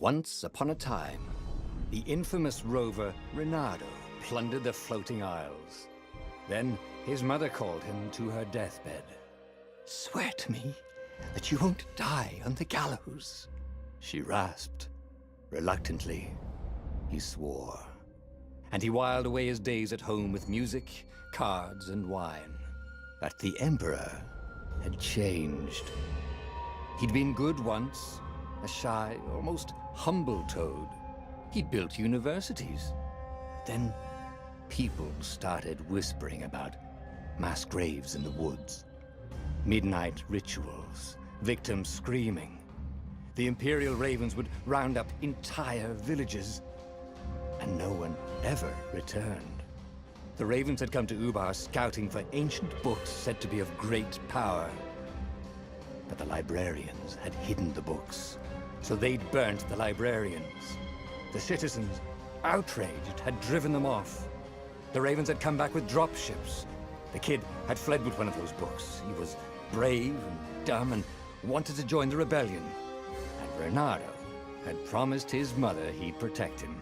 Once upon a time, the infamous rover Reynardo plundered the floating isles. Then his mother called him to her deathbed. "Swear to me that you won't die on the gallows," she rasped. Reluctantly, he swore. And he whiled away his days at home with music, cards, and wine. But the Emperor had changed. He'd been good once, a shy, almost humble toad. He'd built universities. Then people started whispering about mass graves in the woods, midnight rituals, victims screaming. The Imperial Ravens would round up entire villages, and no one ever returned. The Ravens had come to Ubar scouting for ancient books said to be of great power. But the librarians had hidden the books, so they'd burnt the librarians. The citizens, outraged, had driven them off. The Ravens had come back with dropships. The kid had fled with one of those books. He was brave and dumb and wanted to join the rebellion. And Reynardo had promised his mother he'd protect him.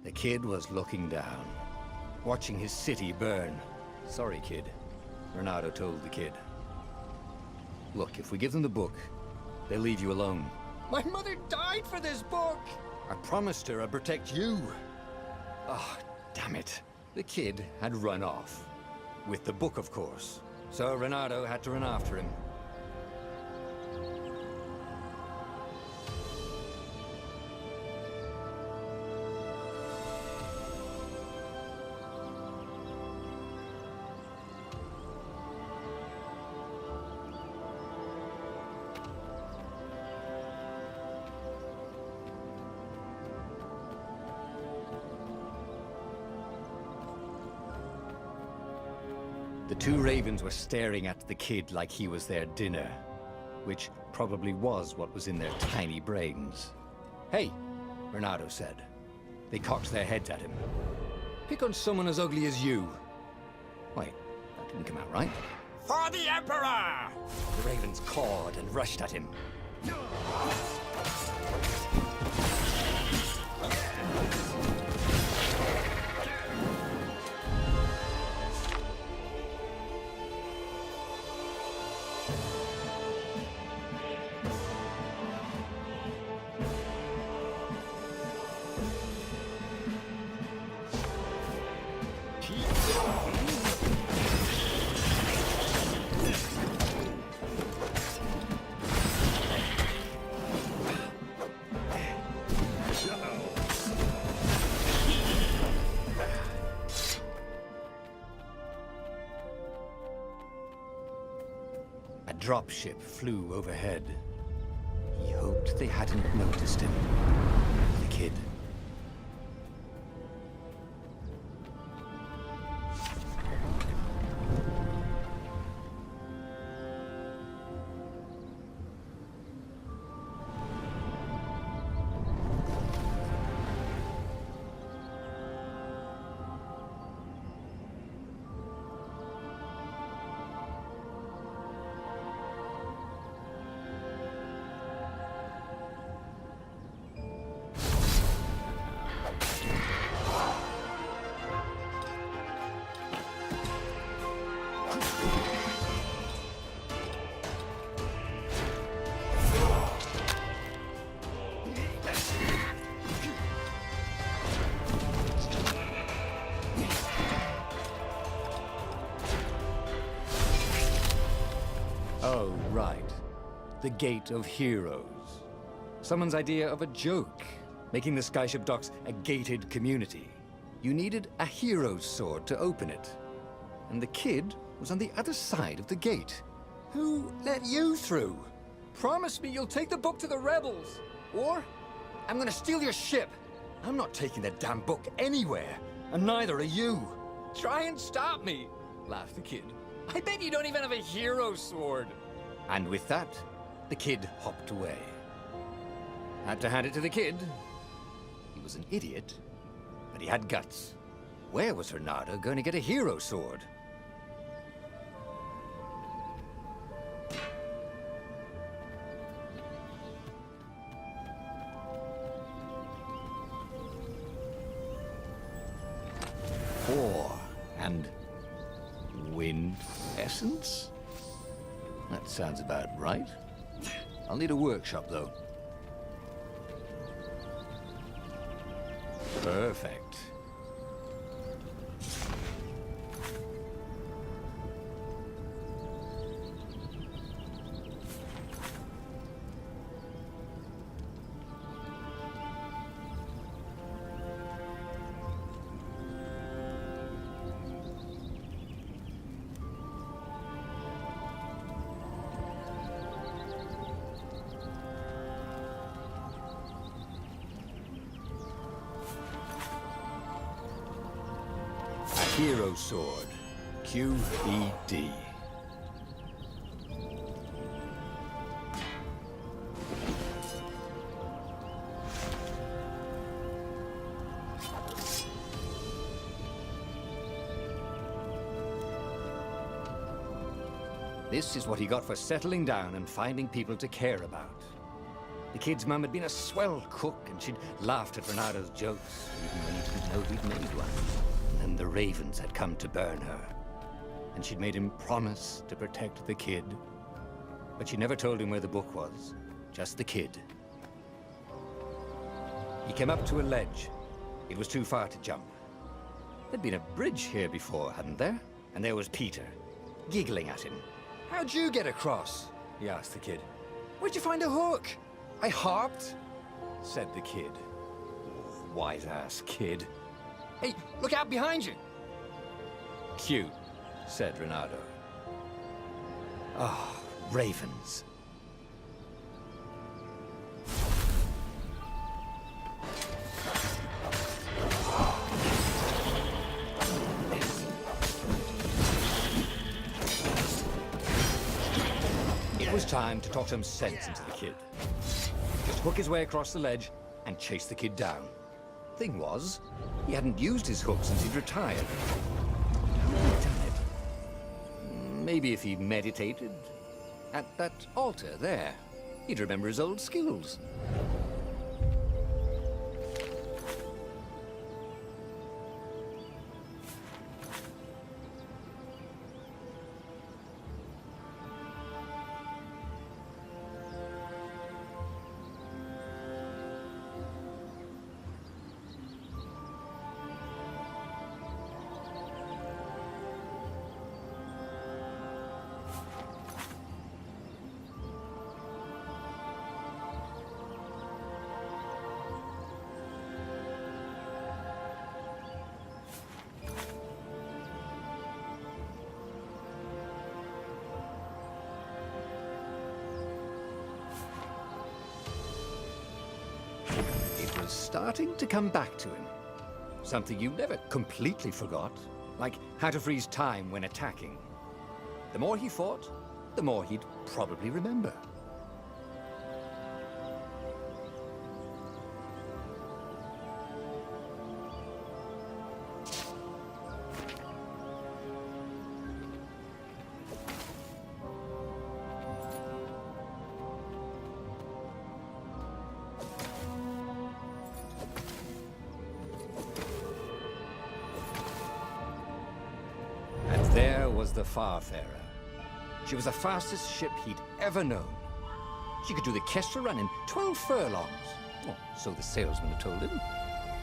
The kid was looking down, watching his city burn. "Sorry, kid," Reynardo told the kid. "Look, if we give them the book, they'll leave you alone." "My mother died for this book!" "I promised her I'd protect you." Oh, damn it. The kid had run off. With the book, of course. So Reynardo had to run after him. The two ravens were staring at the kid like he was their dinner, which probably was what was in their tiny brains. "Hey," Reynardo said. They cocked their heads at him. "Pick on someone as ugly as you." Wait, that didn't come out right. "For the Emperor!" The ravens cawed and rushed at him. A dropship flew overhead. He hoped they hadn't noticed him. The kid. Oh, right. the Gate of Heroes. Someone's idea of a joke, making the skyship docks a gated community. You needed a hero's sword to open it. And the kid was on the other side of the gate. Who let you through? Promise me you'll take the book to the rebels, or I'm gonna steal your ship. I'm not taking that damn book anywhere, and neither are you. Try and stop me, laughed the kid. I bet you don't even have a hero sword. And with that, the kid hopped away. Had to hand it to the kid. He was an idiot, but he had guts. Where was Renata going to get a hero sword? Ore and wind essence? That sounds about right. I'll need a workshop, though. Perfect. Hero Sword, QED. This is what he got for settling down and finding people to care about. The kid's mum had been a swell cook, and she'd laughed at Renato's jokes, even when he didn't know he'd made one. And the ravens had come to burn her. And she'd made him promise to protect the kid. But she never told him where the book was, just the kid. He came up to a ledge. It was too far to jump. There'd been a bridge here before, hadn't there? And there was Peter, giggling at him. How'd you get across? He asked the kid. Where'd you find a hook? I hopped, said the kid. Wise-ass kid. Hey, look out behind you! Cute, said Renato. Ah, ravens. It was time to talk some sense into the kid. Just hook his way across the ledge and chase the kid down. Thing was, he hadn't used his hook since he'd retired. How had he done it? Maybe if he meditated at that altar there, he'd remember his old skills. Was starting to come back to him. Something you never completely forgot, like how to freeze time when attacking. The more he fought, the more he'd probably remember. There was the Farfarer. She was the fastest ship he'd ever known. She could do the Kestra run in 12 furlongs. Well, so the salesman had told him.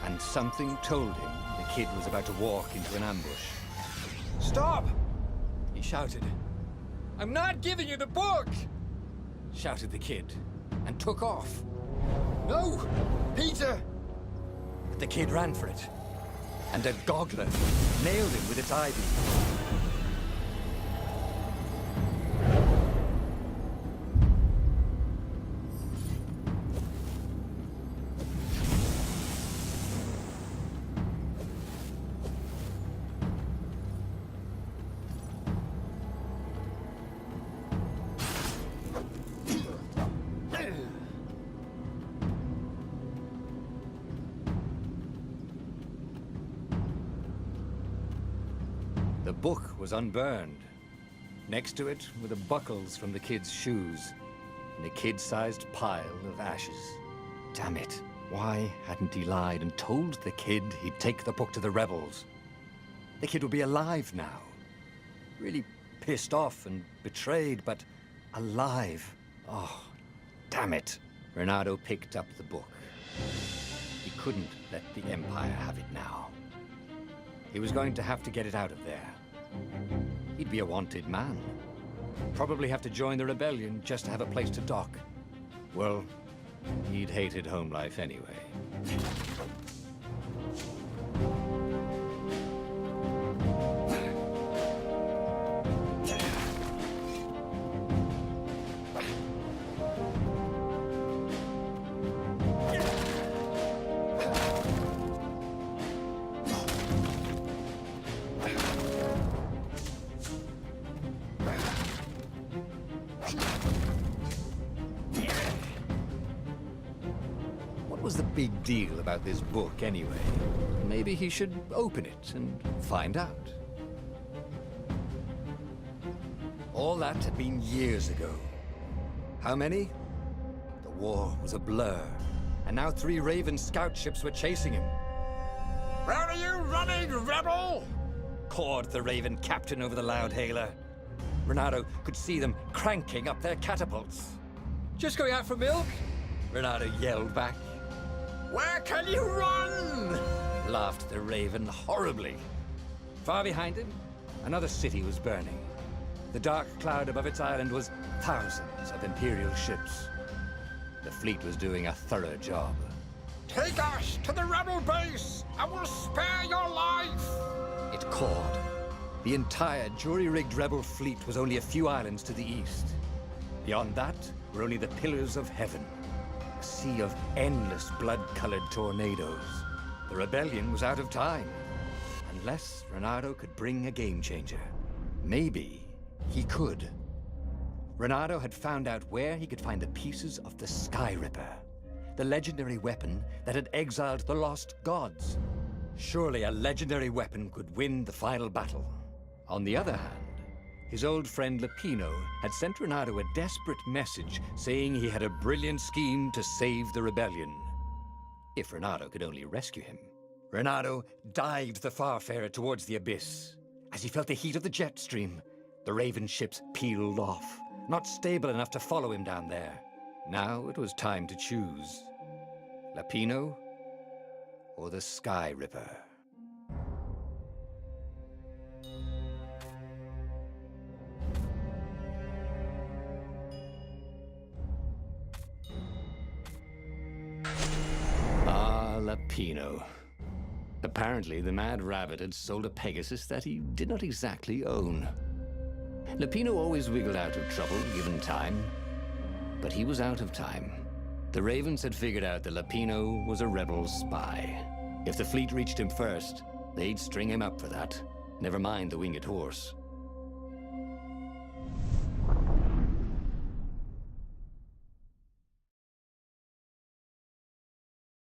And something told him the kid was about to walk into an ambush. Stop! He shouted. I'm not giving you the book! shouted the kid, and took off. No! Peter! But the kid ran for it, and a goggler nailed him with its eye beam. The book was unburned. Next to it were the buckles from the kid's shoes, and a kid-sized pile of ashes. Damn it. Why hadn't he lied and told the kid he'd take the book to the rebels? The kid would be alive now. Really pissed off and betrayed, but alive. Oh, damn it. Reynardo picked up the book. He couldn't let the Empire have it now. He was going to have to get it out of there. He'd be a wanted man. Probably have to join the rebellion just to have a place to dock. Well, he'd hated home life anyway. What was the big deal about this book anyway? Maybe he should open it and find out. All that had been years ago. How many? The war was a blur, and now 3 Raven scout ships were chasing him. Where are you running, rebel? Cawed the Raven captain over the loudhailer. Reynardo could see them cranking up their catapults. Just going out for milk? Reynardo yelled back. Where can you run? Laughed the Raven horribly. Far behind him, another city was burning. The dark cloud above its island was thousands of Imperial ships. The fleet was doing a thorough job. Take us to the rebel base, and we'll spare your life! It cawed. The entire jury-rigged rebel fleet was only a few islands to the east. Beyond that were only the pillars of heaven. A sea of endless blood-colored tornadoes. The rebellion was out of time. Unless Reynardo could bring a game-changer. Maybe he could. Reynardo had found out where he could find the pieces of the Sky Ripper, the legendary weapon that had exiled the lost gods. Surely a legendary weapon could win the final battle. On the other hand, his old friend Lapino had sent Reynardo a desperate message saying he had a brilliant scheme to save the rebellion. If Reynardo could only rescue him. Reynardo dived the Farfarer towards the abyss. As he felt the heat of the jet stream, the Raven ships peeled off, not stable enough to follow him down there. Now it was time to choose. Lapino or the Sky Ripper. Lapino. Apparently, the Mad Rabbit had sold a Pegasus that he did not exactly own. Lapino always wiggled out of trouble, given time. But he was out of time. The Ravens had figured out that Lapino was a rebel spy. If the fleet reached him first, they'd string him up for that. Never mind the winged horse.